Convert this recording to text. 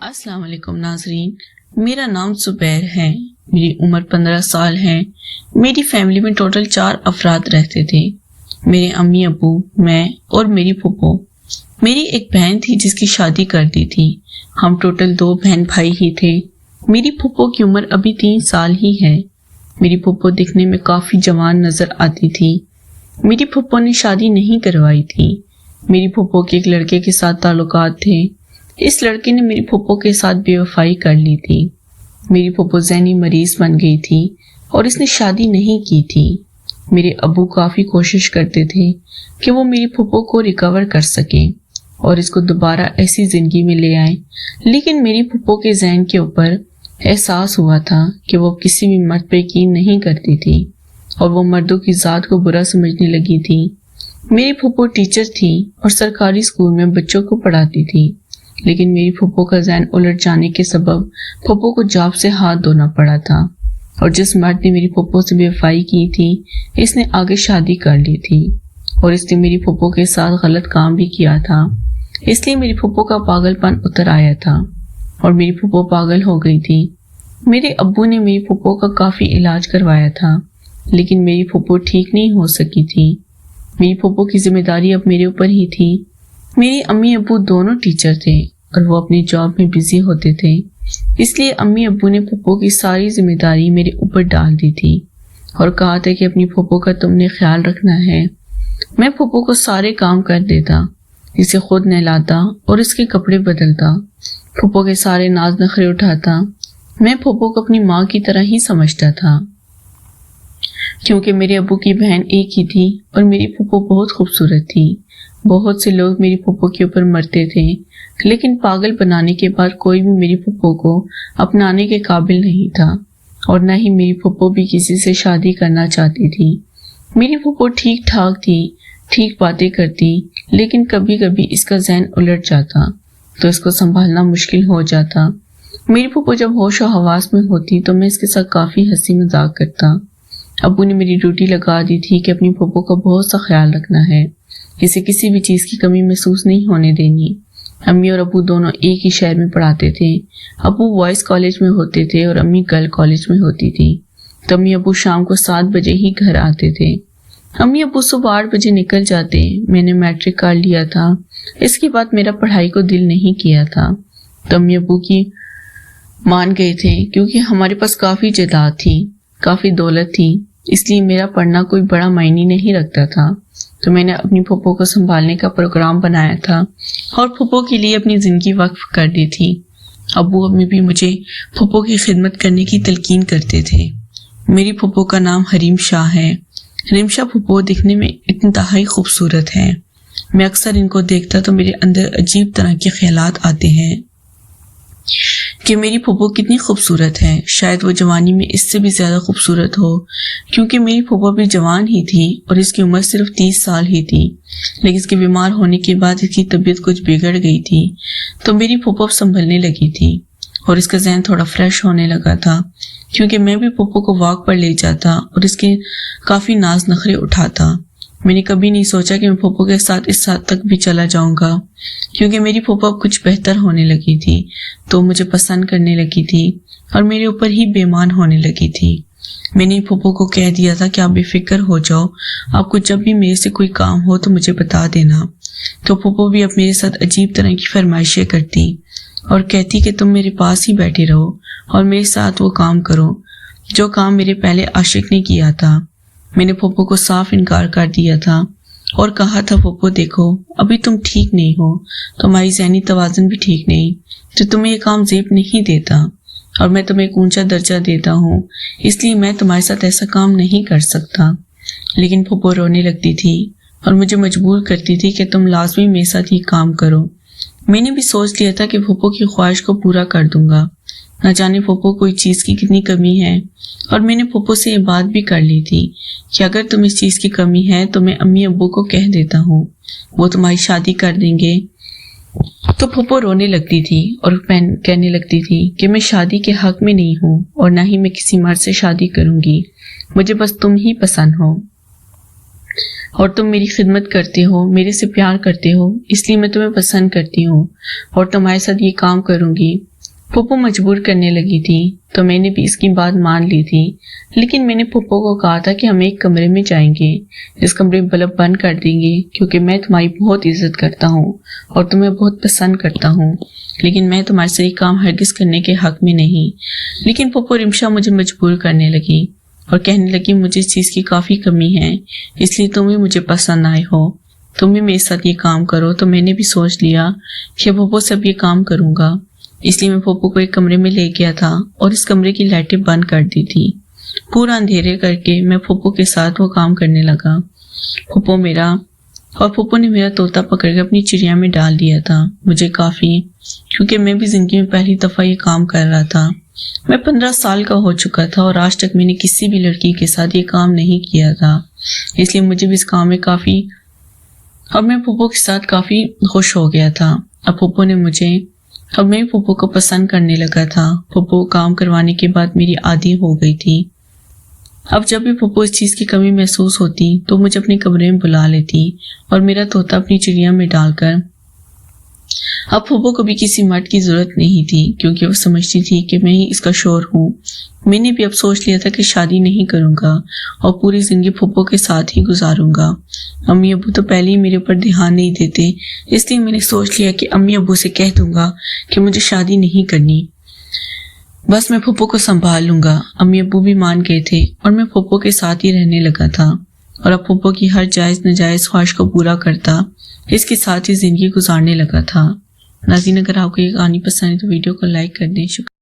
السلام علیکم ناظرین، میرا نام زبیر ہے، میری عمر 15 سال ہے۔ میری فیملی میں ٹوٹل 4 افراد رہتے تھے، میرے امی ابو، میں اور میری پھپھو۔ میری ایک بہن تھی جس کی شادی کر دی تھی، ہم ٹوٹل 2 بہن بھائی ہی تھے۔ میری پھپھو کی عمر ابھی 3 سال ہی ہے۔ میری پھپھو دکھنے میں کافی جوان نظر آتی تھی۔ میری پھپھو نے شادی نہیں کروائی تھی۔ میری پھپھو کے ایک لڑکے کے ساتھ تعلقات تھے، اس لڑکے نے میری پھپھو کے ساتھ بے وفائی کر لی تھی۔ میری پھپھو ذہنی مریض بن گئی تھی اور اس نے شادی نہیں کی تھی۔ میرے ابو کافی کوشش کرتے تھے کہ وہ میری پھپھو کو ریکور کر سکیں اور اس کو دوبارہ ایسی زندگی میں لے آئیں، لیکن میری پھپھو کے ذہن کے اوپر احساس ہوا تھا کہ وہ کسی بھی مرد پہ یقین نہیں کرتی تھی اور وہ مردوں کی ذات کو برا سمجھنے لگی تھی۔ میری پھپھو ٹیچر تھی اور سرکاری اسکول میں بچوں کو پڑھاتی تھی، لیکن میری پھپھو کا ذہن الٹ جانے کے سبب پھپھو کو جاب سے ہاتھ دھونا پڑا تھا، اور جس مرد نے میری پھپھو سے بے وفائی کی تھی اس نے آگے شادی کر لی تھی اور اس نے میری پھپھو کے ساتھ غلط کام بھی کیا تھا، اس لیے میری پھپھو کا پاگل پن اتر آیا تھا اور میری پھپھو پاگل ہو گئی تھی۔ میرے ابو نے میری پھپھو کا کافی علاج کروایا تھا، لیکن میری پھپھو ٹھیک نہیں ہو سکی تھی۔ میری پھپھو کی ذمہ داری اب میرے اوپر ہی تھی۔ میری امی ابو دونوں ٹیچر تھے اور وہ اپنی جاب میں بزی ہوتے تھے، اس لیے امی ابو نے پھپھو کی ساری ذمہ داری میرے اوپر ڈال دی تھی اور کہا تھا کہ اپنی پھپھو کا تم نے خیال رکھنا ہے۔ میں پھپھو کو سارے کام کر دیتا، اسے خود نہلاتا اور اس کے کپڑے بدلتا، پھپھو کے سارے ناز نخرے اٹھاتا۔ میں پھپھو کو اپنی ماں کی طرح ہی سمجھتا تھا، کیونکہ میرے ابو کی بہن ایک ہی تھی اور میری پھپھو بہت خوبصورت تھی۔ بہت سے لوگ میری پھپھو کے اوپر مرتے تھے، لیکن پاگل بنانے کے بعد کوئی بھی میری پھپھو کو اپنانے کے قابل نہیں تھا اور نہ ہی میری پھپھو بھی کسی سے شادی کرنا چاہتی تھی۔ میری پھپھو ٹھیک ٹھاک تھی، ٹھیک باتیں کرتی، لیکن کبھی کبھی اس کا ذہن الٹ جاتا تو اس کو سنبھالنا مشکل ہو جاتا۔ میری پھپھو جب ہوش و حواس میں ہوتی تو میں اس کے ساتھ کافی ہنسی مذاق کرتا۔ ابو نے میری ڈیوٹی لگا دی تھی کہ اپنی پھپھو کا بہت سا خیال رکھنا ہے، اسے کسی بھی چیز کی کمی محسوس نہیں ہونے دینی۔ امی اور ابو دونوں ایک ہی شہر میں پڑھاتے تھے، ابو بوائز کالج میں ہوتے تھے اور امی گرل کالج میں ہوتی تھی، تو امی ابو شام کو 7 بجے ہی گھر آتے تھے۔ امی ابو صبح 8 بجے نکل جاتے۔ میں نے میٹرک کر لیا تھا، اس کے بعد میرا پڑھائی کو دل نہیں کیا تھا، تو امی ابو کی مان گئے تھے کیونکہ ہمارے پاس کافی جائیداد تھی، کافی دولت تھی، اس لیے میرا پڑھنا کوئی بڑا معنی نہیں رکھتا تھا۔ تو میں نے اپنی پھپھو کو سنبھالنے کا پروگرام بنایا تھا اور پھپھو کے لیے اپنی زندگی وقف کر دی تھی۔ ابو امی بھی مجھے پھپھو کی خدمت کرنے کی تلقین کرتے تھے۔ میری پھپھو کا نام حریم شاہ ہے۔ حریم شاہ پھپھو دکھنے میں انتہائی خوبصورت ہے۔ میں اکثر ان کو دیکھتا تو میرے اندر عجیب طرح کے خیالات آتے ہیں کہ میری پھپھو کتنی خوبصورت ہے، شاید وہ جوانی میں اس سے بھی زیادہ خوبصورت ہو، کیونکہ میری پھپھو بھی جوان ہی تھی اور اس کی عمر صرف 30 سال ہی تھی، لیکن اس کے بیمار ہونے کے بعد اس کی طبیعت کچھ بگڑ گئی تھی، تو میری پھپھو سنبھلنے لگی تھی اور اس کا ذہن تھوڑا فریش ہونے لگا تھا، کیونکہ میں بھی پھپھو کو واک پر لے جاتا اور اس کے کافی ناز نخرے اٹھاتا۔ میں نے کبھی نہیں سوچا کہ میں پھپھو کے ساتھ اس حد تک بھی چلا جاؤں گا، کیونکہ میری پھپھو اب کچھ بہتر ہونے لگی تھی تو مجھے پسند کرنے لگی تھی اور میرے اوپر ہی بے ایمان ہونے لگی تھی۔ میں نے پھپھو کو کہہ دیا تھا کہ آپ بے فکر ہو جاؤ، آپ کو جب بھی میرے سے کوئی کام ہو تو مجھے بتا دینا۔ تو پھپھو بھی اب میرے ساتھ عجیب طرح کی فرمائشیں کرتی اور کہتی کہ تم میرے پاس ہی بیٹھے رہو اور میرے ساتھ وہ کام کرو جو کام میرے پہلے عاشق نے کیا تھا۔ میں نے پھپھو کو صاف انکار کر دیا تھا اور کہا تھا پھپھو دیکھو ابھی تم ٹھیک نہیں ہو، تمہاری ذہنی توازن بھی ٹھیک نہیں، تو تمہیں یہ کام زیب نہیں دیتا اور میں تمہیں ایک اونچا درجہ دیتا ہوں، اس لیے میں تمہارے ساتھ ایسا کام نہیں کر سکتا۔ لیکن پھپھو رونے لگتی تھی اور مجھے مجبور کرتی تھی کہ تم لازمی میرے ساتھ ہی کام کرو۔ میں نے بھی سوچ لیا تھا کہ پھپھو کی خواہش کو پورا کر دوں گا، نہ جانے پھپھو کوئی چیز کی کتنی کمی ہے، اور میں نے پھپھو سے یہ بات بھی کر لی تھی کہ اگر تم اس چیز کی کمی ہے تو میں امی ابو کو کہہ دیتا ہوں، وہ تمہاری شادی کر دیں گے۔ تو پھپھو رونے لگتی تھی اور کہنے لگتی تھی کہ میں شادی کے حق میں نہیں ہوں اور نہ ہی میں کسی مرد سے شادی کروں گی، مجھے بس تم ہی پسند ہو اور تم میری خدمت کرتے ہو، میرے سے پیار کرتے ہو، اس لیے میں تمہیں پسند کرتی ہوں اور تمہارے ساتھ یہ کام کروں گی۔ پھپھو مجبور کرنے لگی تھی تو میں نے بھی اس کی بات مان لی تھی، لیکن میں نے پھپھو کو کہا تھا کہ ہم ایک کمرے میں جائیں گے، اس کمرے میں بلب بند کر دیں گے کیونکہ میں تمہاری بہت عزت کرتا ہوں اور تمہیں بہت پسند کرتا ہوں، لیکن میں تمہارے سے یہ کام ہرگز کرنے کے حق میں نہیں۔ لیکن پھپھو رمشا مجھے مجبور کرنے لگی اور کہنے لگی مجھے اس چیز کی کافی کمی ہے، اس لیے تم بھی مجھے پسند آئے ہو، تم بھی میرے ساتھ یہ کام کرو۔ تو میں نے بھی سوچ لیا کہ پھپھو سے اب یہ کام کروں گا، اس لیے میں پھپھو کو ایک کمرے میں لے گیا تھا اور اس کمرے کی لائٹیں بند کر دی تھی۔ پورا اندھیرے کر کے میں پھپھو کے ساتھ وہ کام کرنے لگا۔ پھپھو نے میرا طوطا پکڑ کے اپنی چڑیا میں ڈال دیا تھا، مجھے کافی، کیونکہ میں بھی زندگی میں پہلی دفعہ یہ کام کر رہا تھا۔ میں 15 سال کا ہو چکا تھا اور آج تک میں نے کسی بھی لڑکی کے ساتھ یہ کام نہیں کیا تھا، اس لیے مجھے بھی اس کام میں میں پھپھو کے ساتھ کافی خوش ہو گیا تھا۔ اب میں پھپھو کو پسند کرنے لگا تھا۔ پھپھو کام کروانے کے بعد میری عادی ہو گئی تھی۔ اب جب بھی پھپھو اس چیز کی کمی محسوس ہوتی تو مجھے اپنے کمرے میں بلا لیتی اور میرا طوطا اپنی چڑیا میں ڈال کر۔ اب پھپھو کو بھی کسی مرد کی ضرورت نہیں تھی کیونکہ وہ سمجھتی تھی کہ میں ہی اس کا شوہر ہوں۔ میں نے بھی اب سوچ لیا تھا کہ شادی نہیں کروں گا اور پوری زندگی پھپھو کے ساتھ ہی گزاروں گا۔ امی ابو تو پہلے ہی میرے اوپر دھیان نہیں دیتے، اس لیے میں نے سوچ لیا کہ امی ابو سے کہہ دوں گا کہ مجھے شادی نہیں کرنی، بس میں پھپھو کو سنبھال لوں گا۔ امی ابو بھی مان گئے تھے اور میں پھپھو کے ساتھ ہی رہنے لگا تھا اور اب پھپھو کی ہر جائز ناجائز خواہش کو پورا کرتا، اس کے ساتھ ہی زندگی گزارنے لگا تھا۔ ناظرین، اگر آپ کو یہ کہانی پسند ہے تو ویڈیو کو لائک کر دیں۔ شکریہ۔